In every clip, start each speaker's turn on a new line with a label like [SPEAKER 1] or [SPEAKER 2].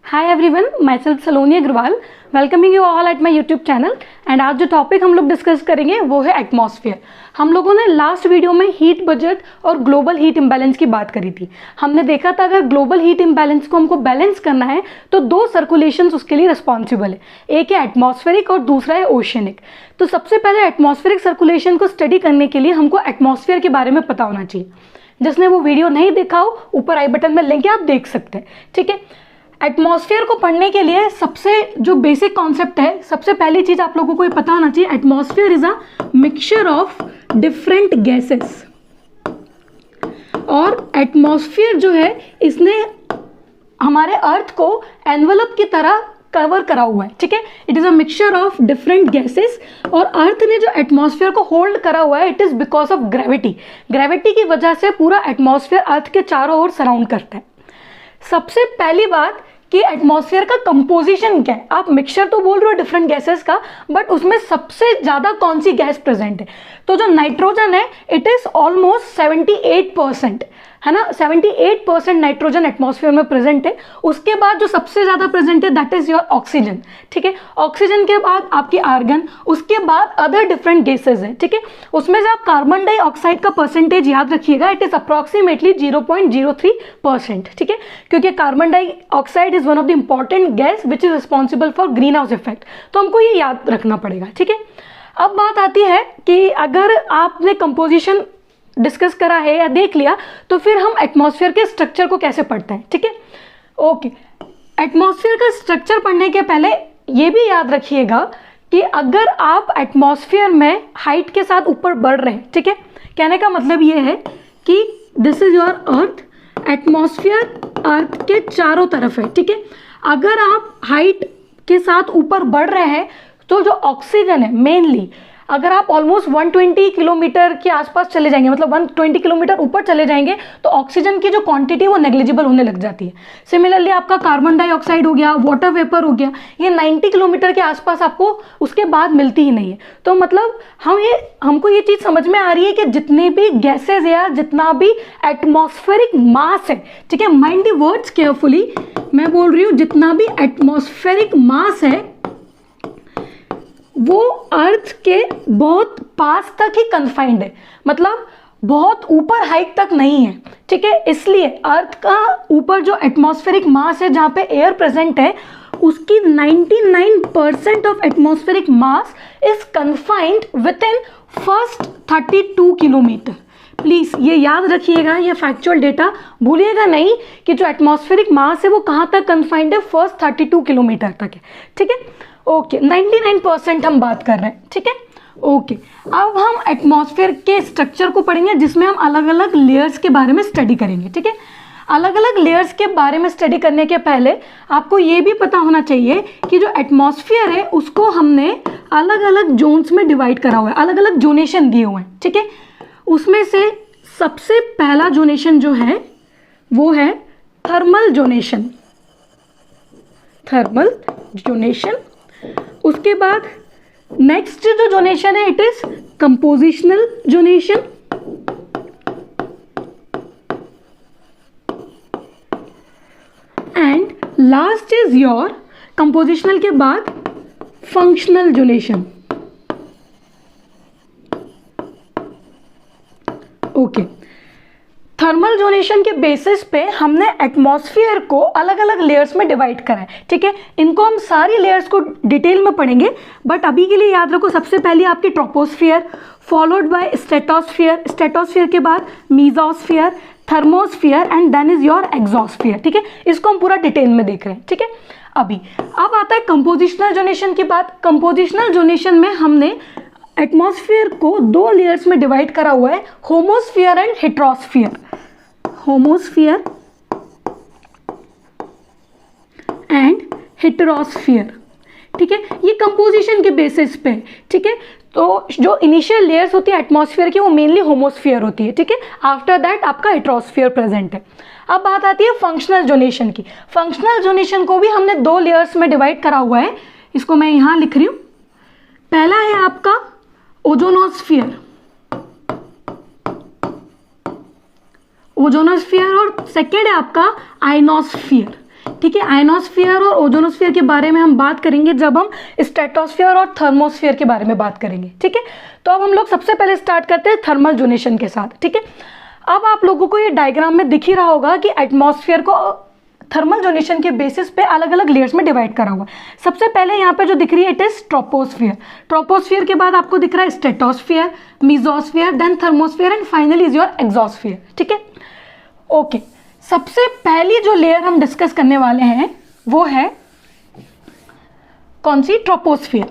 [SPEAKER 1] Hi everyone, myself Saloni Agrawal, welcoming you all at my YouTube channel. And आज जो topic हम लोग discuss करेंगे वो है एटमॉस्फेयर। हम लोगों ने लास्ट वीडियो में हीट बजट और ग्लोबल हीट इम्बैलेंस की बात करी थी। हमने देखा था अगर ग्लोबल हीट इम्बैलेंस को हमको बैलेंस करना है तो दो सर्कुलेशंस उसके लिए रिस्पॉन्सिबल है, एक है एटमॉस्फेरिक और दूसरा है ओशियनिक। तो सबसे पहले एटमॉस्फेरिक सर्कुलेशन को स्टडी करने के लिए हमको एटमॉस्फेयर के बारे में पता होना चाहिए। जिसने वो वीडियो नहीं देखा हो, ऊपर आई बटन में लिंक है, आप देख सकते हैं। ठीक है, एटमॉस्फेयर को पढ़ने के लिए सबसे जो बेसिक कॉन्सेप्ट है, सबसे पहली चीज आप लोगों को ये पता होना चाहिए, atmosphere is a mixture of different gases. और एटमॉस्फेयर जो है इसने हमारे अर्थ को एनवलप की तरह कवर करा हुआ है। ठीक है, it is a mixture of different gases. और अर्थ ने जो एटमॉस्फेयर को होल्ड करा हुआ है, it is because of gravity. Gravity की वजह से पूरा एटमॉस्फेयर अर्थ के चारों ओर सराउंड करता है। सबसे पहली बात कि एटमॉस्फेयर का कंपोजिशन क्या है। आप मिक्सचर तो बोल रहे हो डिफरेंट गैसेस का, बट उसमें सबसे ज्यादा कौन सी गैस प्रेजेंट है? तो जो नाइट्रोजन है, इट इज ऑलमोस्ट 78%, है ना। 78% नाइट्रोजन एटमॉस्फेयर में प्रेजेंट है। उसके बाद जो सबसे ज्यादा प्रेजेंट है दैट इज योर ऑक्सीजन। ठीक है, ऑक्सीजन के बाद आपकी आर्गन, उसके बाद अदर डिफरेंट गैसेज है। ठीक है, उसमें से आप कार्बन डाइऑक्साइड का परसेंटेज याद रखिएगा, इट इज अप्रॉक्सीमेटली 0.03%। ठीक है, क्योंकि carbon dioxide is one of the important gas which is responsible for green house effect. तो हमको ये याद रखना पड़ेगा। ठीक है, अब बात आती है कि अगर आपने कंपोजिशन डिस्कस करा है या देख लिया, तो फिर हम एटमॉस्फेयर के स्ट्रक्चर को कैसे पढ़ते हैं। ठीक है, ओके, एटमॉस्फेयर का स्ट्रक्चर पढ़ने के पहले ये भी याद रखिएगा कि अगर आप एटमॉस्फेयर में हाइट के साथ ऊपर बढ़ रहे हैं, ठीक है, कहने का मतलब ये है कि this is your earth, atmosphere earth के चारों तरफ है। ठीक है, अगर आप हाइट के साथ ऊपर बढ़ रहे हैं तो जो ऑक्सीजन है मेनली, अगर आप ऑलमोस्ट 120 किलोमीटर के आसपास चले जाएंगे, मतलब 120 किलोमीटर ऊपर चले जाएंगे, तो ऑक्सीजन की जो क्वांटिटी वो नेग्लिजिबल होने लग जाती है। सिमिलरली आपका कार्बन डाइऑक्साइड हो गया, वाटर वेपर हो गया, ये 90 किलोमीटर के आसपास आपको उसके बाद मिलती ही नहीं है। तो मतलब हमको ये चीज समझ में आ रही है कि जितने भी गैसेज या जितना भी एटमॉस्फेरिक मास है, ठीक है, माइंड द वर्ड्स केयरफुली, मैं बोल रही हूँ जितना भी एटमॉस्फेरिक मास है वो अर्थ के बहुत पास तक ही कन्फाइंड है, मतलब बहुत ऊपर हाइट तक नहीं है। ठीक है, इसलिए अर्थ का ऊपर जो एटमॉस्फेरिक मास है, जहां पे एयर प्रेजेंट है, उसकी 99% of atmospheric mass is confined with in first 32 kilometre. Please ये याद रखिएगा, ये फैक्चुअल डेटा भूलिएगा नहीं कि जो एटमॉस्फेरिक मास है वो कहां तक कन्फाइंड है, फर्स्ट 32 किलोमीटर तक है। ठीक है, ओके, 99% हम बात कर रहे हैं। ठीक है, ओके, अब हम एटमॉस्फेयर के स्ट्रक्चर को पढ़ेंगे, जिसमें हम अलग अलग लेयर्स के बारे में स्टडी करेंगे। ठीक है, अलग अलग लेयर्स के बारे में स्टडी करने के पहले आपको ये भी पता होना चाहिए कि जो एटमॉस्फेयर है उसको हमने अलग अलग जोन्स में डिवाइड करा हुआ है, अलग अलग जोनेशन दिए हुए हैं। ठीक है, उसमें से सबसे पहला जोनेशन जो है वो है थर्मल जोनेशन। थर्मल जोनेशन, उसके बाद नेक्स्ट जो जोनेशन है it is compositional zonation. And last is your compositional के बाद functional zonation. Okay, thermal zonation के बेसिस पे हमने एटमॉस्फेयर को अलग अलग लेयर्स में डिवाइड करा है। ठीक है, इनको हम सारी लेयर्स को डिटेल में पढ़ेंगे, बट अभी के लिए याद रखो, सबसे पहले आपकी troposphere, followed by stratosphere, stratosphere के बाद mesosphere, thermosphere and then is your exosphere. ठीक है, इसको हम पूरा डिटेल में देख रहे हैं। ठीक है, अब आता है कंपोजिशनल जोनेशन की बात। कंपोजिशनल जोनेशन में हमने एटमॉस्फेयर को दो लेयर्स में डिवाइड करा हुआ है, होमोस्फियर एंड हेट्रोस्फियर। होमोस्फियर एंड हेटेरोस्फियर। ठीक है, ये कंपोजिशन के बेसिस पे। ठीक है, तो जो इनिशियल लेयर्स होती है एटमॉस्फेयर की वो मेनली होमोस्फियर होती है। ठीक है, आफ्टर दैट आपका हेटेरोस्फियर प्रेजेंट है। अब बात आती है फंक्शनल जोनेशन की। फंक्शनल जोनेशन को भी हमने दो लेयर्स में डिवाइड करा हुआ है, इसको मैं यहां लिख रही हूं। पहला है आपका ओजोनोस्फियर, ओजोनोस्फीयर और सेकेंड है आपका आइनोस्फीयर। ठीक है। आयनोस्फीयर और ओजोनोस्फीयर के बारे में हम बात करेंगे जब हम स्ट्रेटोस्फीयर और थर्मोस्फीयर के बारे में बात करेंगे, ठीक है। तो अब हम लोग सबसे पहले स्टार्ट करते हैं थर्मल जोनेशन के साथ, ठीक है। अब आप लोगों को ये डायग्राम में दिख ही रहा होगा कि एटमॉस्फेयर को थर्मल जोनेशन के बेसिस पे अलग अलग लेयर्स में डिवाइड करा हुआ है। सबसे पहले यहाँ पे जो दिख रही है इट इज ट्रोपोस्फियर। ट्रोपोस्फियर के बाद आपको दिख रहा है stratosphere, mesosphere, then thermosphere and finally is your exosphere, ठीक है। ओके, सबसे पहली जो लेयर हम डिस्कस करने वाले हैं वो है कौन सी? Troposphere.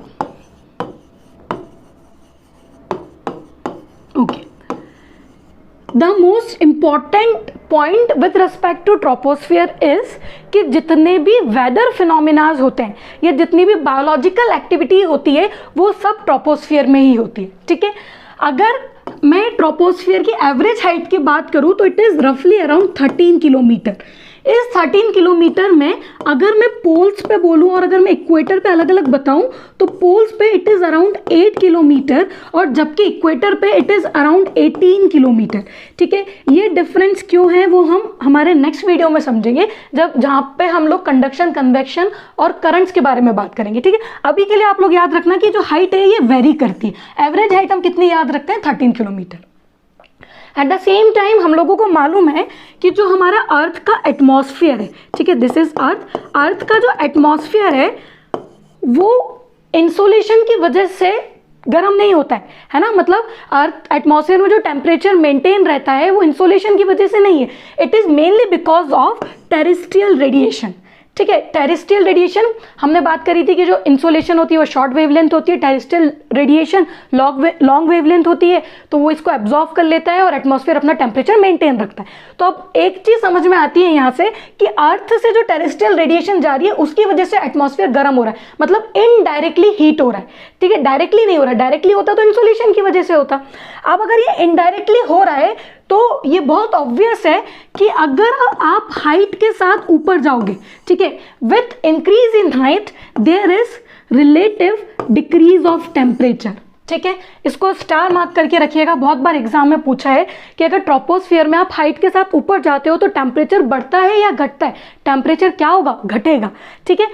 [SPEAKER 1] Okay, the most important point with respect to troposphere is कि जितने भी वेदर फिनोमिनाज होते हैं या जितनी भी बायोलॉजिकल एक्टिविटी होती है वो सब ट्रोपोस्फियर में ही होती है, ठीक है। अगर मैं ट्रोपोस्फियर की एवरेज हाइट की बात करूं तो इट इज रफली अराउंड 13 किलोमीटर। इस 13 किलोमीटर में अगर मैं पोल्स पे बोलूं और अगर मैं इक्वेटर पे अलग अलग बताऊं तो पोल्स पे इट इज अराउंड 8 किलोमीटर और जबकि इक्वेटर पे इट इज अराउंड 18 किलोमीटर, ठीक है। ये डिफरेंस क्यों है वो हम हमारे नेक्स्ट वीडियो में समझेंगे जहाँ पे हम लोग कंडक्शन, कन्वेक्शन और करंट्स के बारे में बात करेंगे, ठीक है। अभी के लिए आप लोग याद रखना कि जो हाइट है ये वेरी करती है। एवरेज हाइट हम कितनी याद रखते हैं? 13 kilometre. At the same time हम लोगों को मालूम है कि जो हमारा अर्थ का एटमॉस्फेयर है, ठीक है, दिस इज अर्थ। अर्थ का जो एटमॉस्फेयर है वो इंसोलेशन की वजह से गर्म नहीं होता है ना। मतलब अर्थ एटमॉस्फेयर में जो टेम्परेचर मेंटेन रहता है वो इंसोलेशन की वजह से नहीं है, it is mainly because of terrestrial radiation, ठीक है। टेरेस्ट्रियल रेडिएशन हमने बात करी थी कि जो इंसोलेशन होती है वो शॉर्ट वेवलेंथ होती है, टेरेस्ट्रियल रेडिएशन लॉन्ग वेवलेंथ होती है, तो वो इसको एब्जॉर्व कर लेता है और एटमॉस्फेयर अपना टेम्परेचर मेंटेन रखता है। तो अब एक चीज समझ में आती है यहाँ से कि अर्थ से जो टेरेस्ट्रियल रेडिएशन जा रही है उसकी वजह से एटमॉस्फेयर गर्म हो रहा है, मतलब इनडायरेक्टली हीट हो रहा है, ठीक है। डायरेक्टली नहीं हो रहा है, डायरेक्टली होता तो इंसोलेशन की वजह से होता। अब अगर ये इनडायरेक्टली हो रहा है तो ये बहुत ऑब्वियस है कि अगर आप हाइट के साथ ऊपर जाओगे, ठीक है, with increase in height there is relative decrease of temperature, ठीक है। इसको स्टार मार्क करके रखिएगा, बहुत बार एग्जाम में पूछा है कि अगर ट्रोपोस्फियर में आप हाइट के साथ ऊपर जाते हो तो टेम्परेचर बढ़ता है या घटता है? टेम्परेचर क्या होगा? घटेगा, ठीक है।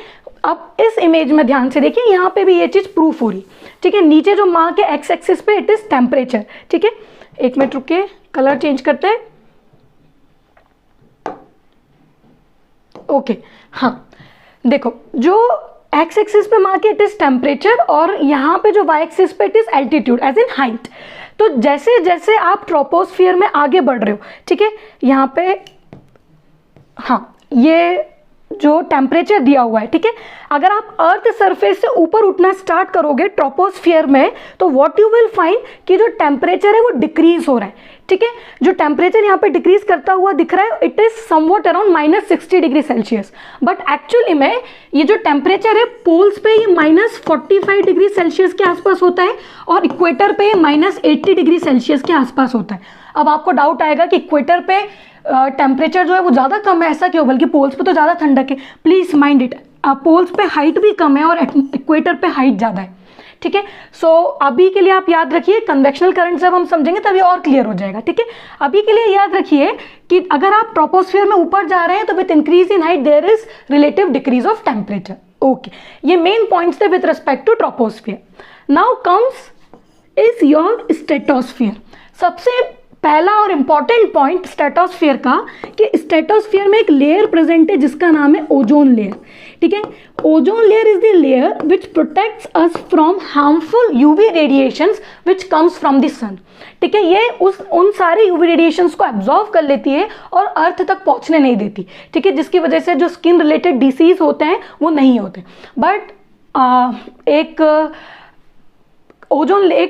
[SPEAKER 1] अब इस इमेज में ध्यान से देखिए, यहाँ पे भी ये चीज प्रूफ हो रही, ठीक है। नीचे जो मार्क है एक्स एक्सिस पे इट इज टेम्परेचर, ठीक है। एक मिनट रुके, कलर चेंज करते हैं। ओके, हाँ देखो, जो एक्स एक्सिस पे मार्क है इट इज टेम्परेचर और यहाँ पे जो वाई एक्सिस पे it is altitude as in height. तो जैसे जैसे आप ट्रोपोस्फियर में आगे बढ़ रहे हो, ठीक है, यहाँ पे हाँ ये जो टेम्परेचर दिया हुआ है, ठीक है, अगर आप अर्थ सरफेस से ऊपर उठना स्टार्ट करोगे ट्रोपोस्फियर में तो व्हाट यू विल फाइंड कि जो टेम्परेचर है वो डिक्रीज हो रहा है, ठीक है। जो टेम्परेचर यहाँ पे डिक्रीज करता हुआ दिख रहा है it is somewhat around -60 degree Celsius, but actually में ये जो टेम्परेचर है पोल्स पे ये -45 डिग्री सेल्सियस के आसपास होता है और इक्वेटर पे -80 डिग्री सेल्सियस के आसपास होता है। अब आपको डाउट आएगा कि इक्वेटर पे टेम्परेचर जो है वो ज़्यादा कम है, ऐसा क्यों, बल्कि पोल्स पे तो ज़्यादा ठंडक है। प्लीज़ माइंड इट, पोल्स पे हाइट भी कम है और इक्वेटर पे हाइट ज़्यादा है, ठीक है। सो अभी के लिए आप याद रखिए, कन्वेक्शनल करंट जब हम समझेंगे तभी और क्लियर हो जाएगा, ठीक है। अभी के लिए याद रखिए कि अगर आप ट्रोपोस्फियर में ऊपर जा रहे हैं तो with increase in height there is relative decrease of temperature. Okay, ये मेन पॉइंट्स थे with respect to troposphere. Now comes is your stratosphere. सबसे पहला और इंपॉर्टेंट पॉइंट स्ट्रेटोस्फियर का कि स्ट्रेटोस्फियर में एक लेयर प्रेजेंट है जिसका नाम है ओजोन लेयर, ठीक है। Ozone layer is the layer which protects us from harmful UV radiations which comes from the sun, ठीक है। ये उन सारे यूवी रेडिएशंस को एब्जॉर्व कर लेती है और अर्थ तक पहुंचने नहीं देती, ठीक है, जिसकी वजह से जो स्किन रिलेटेड डिसीज होते हैं वो नहीं होते। बट एक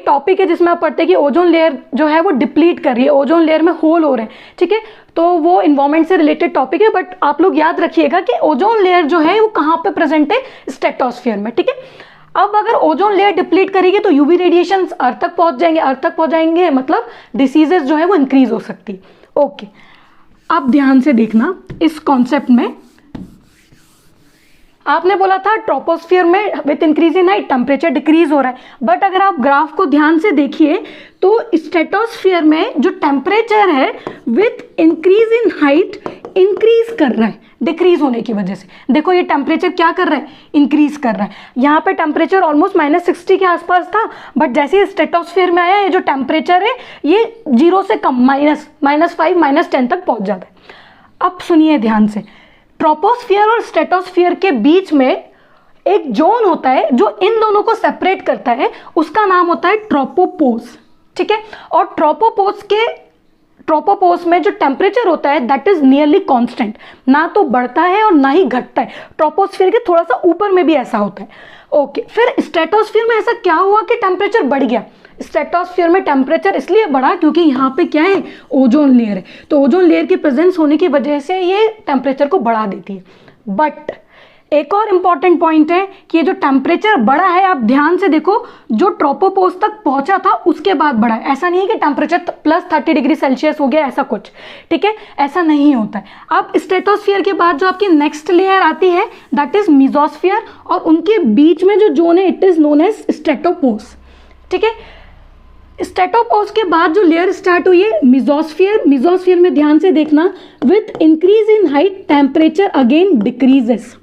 [SPEAKER 1] टॉपिक है जिसमें आप पढ़ते हैं कि ओजोन लेयर जो है वो डिप्लीट कर रही है, ओजोन लेयर में होल हो रहे हैं, ठीक है। तो वो इन्वायरमेंट से रिलेटेड टॉपिक है, बट आप लोग याद रखिएगा कि ओजोन लेयर जो है वो कहाँ पे प्रेजेंट है? स्ट्रेटोस्फियर में, ठीक है। अब अगर ओजोन लेयर डिप्लीट करेगी तो यूवी रेडिएशन अर्थ तक पहुंच जाएंगे, अर्थ तक पहुंच जाएंगे मतलब डिसीजेस जो है वो इंक्रीज हो सकती है। ओके, अब ध्यान से देखना इस कॉन्सेप्ट में, आपने बोला था ट्रोपोस्फियर में with increase in height temperature decrease हो रहा है, बट अगर आप ग्राफ को ध्यान से देखिए तो स्ट्रेटोस्फियर में जो टेम्परेचर है with increase in height increase कर रहा है, डिक्रीज होने की वजह से। देखो ये टेम्परेचर क्या कर रहा है, इंक्रीज कर रहा है। यहाँ पे टेम्परेचर ऑलमोस्ट -60 के आसपास था, बट जैसे ही स्ट्रेटोस्फीयर में आया ये जो टेम्परेचर है ये 0 से कम -5 -10 तक पहुंच जाता है। अब सुनिए ध्यान से, ट्रोपोस्फियर और स्ट्रेटोस्फियर के बीच में एक जोन होता है जो इन दोनों को सेपरेट करता है, उसका नाम होता है ट्रोपोपोज। ठीक है, और ट्रोपोपोज में जो टेम्परेचर होता है दैट इज नियरली कांस्टेंट, ना तो बढ़ता है और ना ही घटता है। ट्रोपोस्फियर के थोड़ा सा ऊपर में भी ऐसा होता है। ओके, फिर स्ट्रेटोस्फियर में ऐसा क्या हुआ कि टेम्परेचर बढ़ गया? स्ट्रेटोस्फियर में टेम्परेचर इसलिए बढ़ा क्योंकि यहाँ पे क्या है, ओजोन लेयर है, तो ओजोन लेयर की प्रेजेंस होने की वजह से ये टेम्परेचर को बढ़ा देती है। बट एक और इंपॉर्टेंट पॉइंट है कि ये जो टेम्परेचर बढ़ा है, आप ध्यान से देखो, जो ट्रोपोपोज तक पहुंचा था उसके बाद बढ़ा है। ऐसा नहीं है कि टेम्परेचर +30 डिग्री सेल्सियस हो गया, ऐसा कुछ, ठीक है, ऐसा नहीं होता है। अब स्ट्रेटोस्फियर के बाद जो आपकी नेक्स्ट लेयर आती है दैट इज मेसोस्फियर, और उनके बीच में जो जोन है इट इज नोन एज स्ट्रेटोपोज। ठीक है, स्ट्रेटोपोज के बाद जो लेयर स्टार्ट हुई है मेसोस्फियर। मेसोस्फियर में ध्यान से देखना, with increase in height temperature again decreases.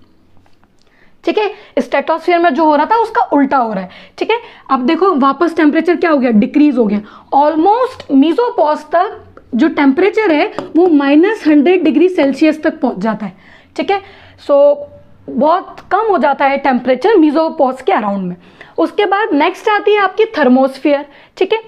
[SPEAKER 1] ठीक है, स्ट्रेटोस्फियर में जो हो रहा था उसका उल्टा हो रहा है। ठीक है, अब देखो वापस टेम्परेचर क्या हो गया, डिक्रीज हो गया। ऑलमोस्ट मेसोपोज तक जो टेम्परेचर है वो -100 डिग्री सेल्सियस तक पहुंच जाता है। ठीक है, सो बहुत कम हो जाता है टेम्परेचर मेसोपोज के अराउंड में। उसके बाद नेक्स्ट आती है आपकी थर्मोस्फियर। ठीक है,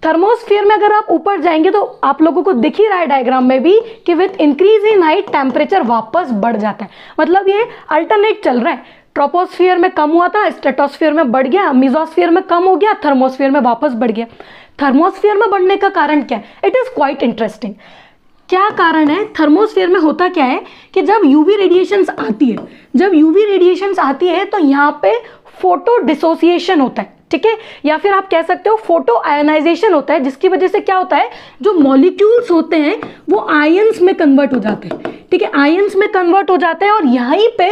[SPEAKER 1] थर्मोस्फियर में अगर आप ऊपर जाएंगे तो आप लोगों को दिख ही रहा है डायग्राम में भी कि with increase in height temperature वापस बढ़ जाता है। मतलब ये अल्टरनेट चल रहा है, ट्रोपोस्फियर में कम हुआ था, स्ट्रेटोस्फियर में बढ़ गया, मेसोस्फियर में कम हो गया, थर्मोस्फियर में वापस बढ़ गया। थर्मोस्फियर में बढ़ने का कारण क्या है? It is quite interesting. क्या कारण है? थर्मोस्फियर में होता क्या है कि जब यूवी रेडिएशंस आती है तो यहाँ पे फोटो डिसोसिएशन होता है। ठीक है, या फिर आप कह सकते हो फोटो आयनाइजेशन होता है, जिसकी वजह से क्या होता है, जो मॉलिक्यूल्स होते हैं वो आयंस में कन्वर्ट हो जाते हैं। ठीक है, आयंस में कन्वर्ट हो जाते हैं, और यहीं पे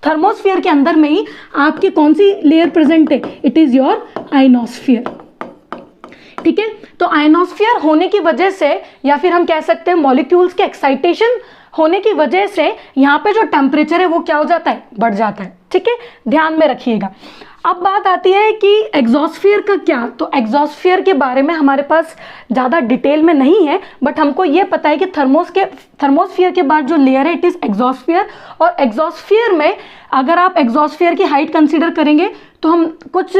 [SPEAKER 1] थर्मोस्फियर के अंदर में ही आपकी कौन सी लेयर प्रेजेंट है? It is your ionosphere. ठीक है, तो आयनोस्फियर होने की वजह से, या फिर हम कह सकते हैं मॉलिक्यूल्स के एक्साइटेशन होने की वजह से यहाँ पे जो टेम्परेचर है वो क्या हो जाता है, बढ़ जाता है। ठीक है, ध्यान में रखिएगा। अब बात आती है कि एग्जॉस्फियर का क्या। तो एग्जॉस्फियर के बारे में हमारे पास ज़्यादा डिटेल में नहीं है, बट हमको ये पता है कि थर्मोस्फियर के बाद जो लेयर है इट इज़ एग्जॉस्फियर। और एग्जॉस्फियर में अगर आप एग्जॉस्फियर की हाइट कंसीडर करेंगे तो हम कुछ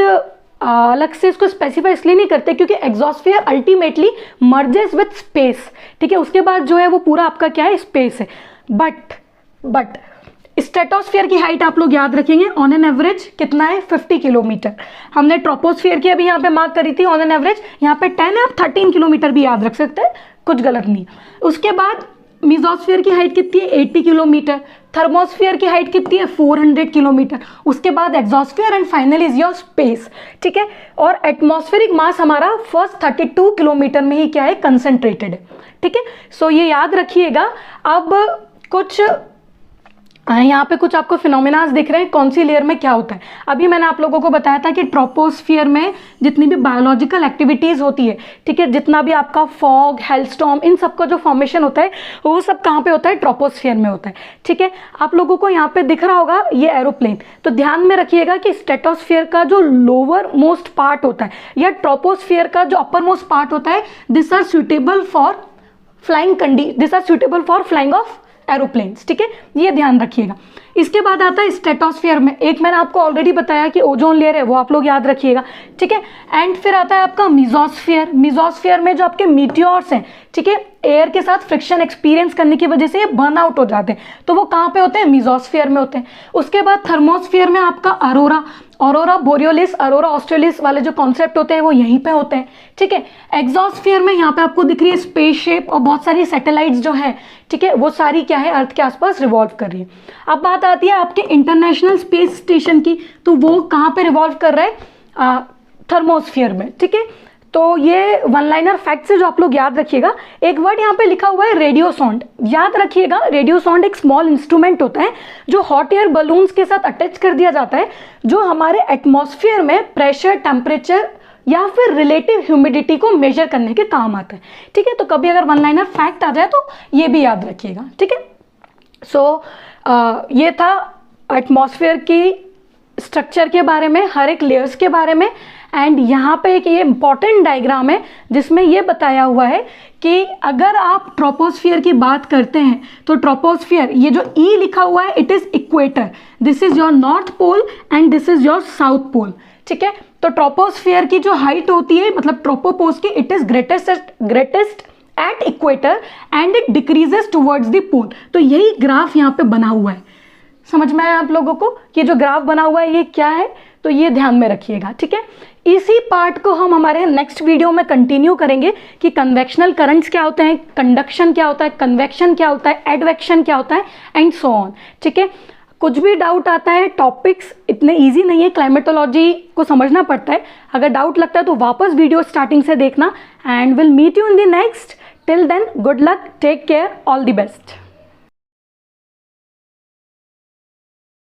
[SPEAKER 1] अलग से इसको स्पेसिफाई इसलिए नहीं करते क्योंकि एग्जॉस्फियर अल्टीमेटली मर्जेस विथ स्पेस। ठीक है, उसके बाद जो है वो पूरा आपका क्या है, स्पेस है। बट स्ट्रेटोस्फियर की हाइट आप लोग याद रखेंगे, ऑन एन एवरेज कितना है, 50 किलोमीटर। हमने ट्रोपोस्फियर की अभी यहाँ पे मार्क करी थी ऑन एन एवरेज, यहाँ पे 10 है, आप 13 किलोमीटर भी याद रख सकते हैं, कुछ गलत नहीं। उसके बाद मेसोस्फियर की हाइट कितनी है, 80 किलोमीटर। थर्मोस्फियर की हाइट कितनी है, 400 किलोमीटर। उसके बाद exosphere and finally is your space. ठीक है, और एटमॉस्फेरिक मास हमारा फर्स्ट 32 किलोमीटर में ही क्या है, कंसंट्रेटेड है। ठीक है, सो ये याद रखिएगा। अब कुछ यहाँ पे कुछ आपको फिनोमिनास दिख रहे हैं, कौन सी लेयर में क्या होता है। अभी मैंने आप लोगों को बताया था कि ट्रोपोस्फियर में जितनी भी बायोलॉजिकल एक्टिविटीज़ होती है, ठीक है, जितना भी आपका फॉग, हेलस्टॉर्म, इन सब का जो फॉर्मेशन होता है वो सब कहाँ पे होता है, ट्रोपोस्फियर में होता है। ठीक है, आप लोगों को यहाँ पे दिख रहा होगा ये एरोप्लेन, तो ध्यान में रखिएगा कि स्ट्रेटोस्फियर का जो लोअर मोस्ट पार्ट होता है या ट्रोपोस्फियर का जो अपर मोस्ट पार्ट होता है, this are suitable for flying of aeroplanes. ठीक है, ये ध्यान रखिएगा। इसके बाद आता है स्ट्रेटोस्फियर में, एक मैंने आपको ऑलरेडी बताया कि ओजोन लेयर है, वो आप लोग याद रखिएगा। ठीक है, एंड फिर आता है आपका मेसोस्फियर। मेसोस्फियर में जो आपके मीटियोर्स हैं, ठीक है, एयर के साथ फ्रिक्शन एक्सपीरियंस करने की वजह से ये बर्न आउट हो जाते हैं, तो वो कहाँ पे होते हैं, मेसोस्फियर में होते हैं। उसके बाद थर्मोस्फियर में आपका ऑरोरा बोरियोलिस, ऑरोरा ऑस्ट्रेलिस वाले जो कॉन्सेप्ट होते हैं वो यहीं पे होते हैं। ठीक है, एग्जॉस्फियर में यहाँ पे आपको दिख रही है स्पेसशिप और बहुत सारी सैटेलाइट्स जो है, ठीक है, वो सारी क्या है, अर्थ के आसपास रिवॉल्व कर रही है। अब बात आती है आपके इंटरनेशनल स्पेस स्टेशन की, तो वो कहाँ पे रिवॉल्व कर रहा है, थर्मोस्फियर में। ठीक है, तो ये वन लाइनर फैक्ट से जो आप लोग याद रखिएगा। एक वर्ड यहाँ पे लिखा हुआ है रेडियोसॉन्ड, याद रखिएगा। रेडियोसॉन्ड एक स्मॉल इंस्ट्रूमेंट होता है जो हॉट एयर बलून्स के साथ अटैच कर दिया जाता है, जो हमारे एटमॉस्फेयर में प्रेशर, टेम्परेचर या फिर रिलेटिव ह्यूमिडिटी को मेजर करने के काम आता है। ठीक है, तो कभी अगर वन लाइनर फैक्ट आ जाए तो ये भी याद रखिएगा। ठीक है, सो ये था एटमॉस्फेयर की स्ट्रक्चर के बारे में, हर एक लेयर्स के बारे में। एंड यहाँ पे एक ये इंपॉर्टेंट डायग्राम है जिसमें ये बताया हुआ है कि अगर आप ट्रोपोस्फियर की बात करते हैं तो ट्रोपोस्फियर, ये जो ई लिखा हुआ है, it is equator, this is your north pole and this is your south pole, ठीक है। तो ट्रोपोस्फियर की जो हाइट होती है, मतलब ट्रोपोपोज की, it is greatest at equator and it decreases towards the pole. तो यही ग्राफ यहाँ पे बना हुआ है, समझ में आया आप लोगों को? ये जो ग्राफ बना हुआ है ये क्या है, तो ये ध्यान में रखिएगा, ठीक है। इसी पार्ट को हम हमारे नेक्स्ट वीडियो में कंटिन्यू करेंगे कि कन्वेक्शनल करंट्स क्या होते हैं, कंडक्शन क्या होता है, कन्वेक्शन क्या होता है, एडवेक्शन क्या होता है, एंड सो ऑन, ठीक है। कुछ भी डाउट आता है, टॉपिक्स इतने इजी नहीं है, क्लाइमेटोलॉजी को समझना पड़ता है। अगर डाउट लगता है तो वापस वीडियो स्टार्टिंग से देखना। And will meet you in the next. Till then, good luck, take care, all the best.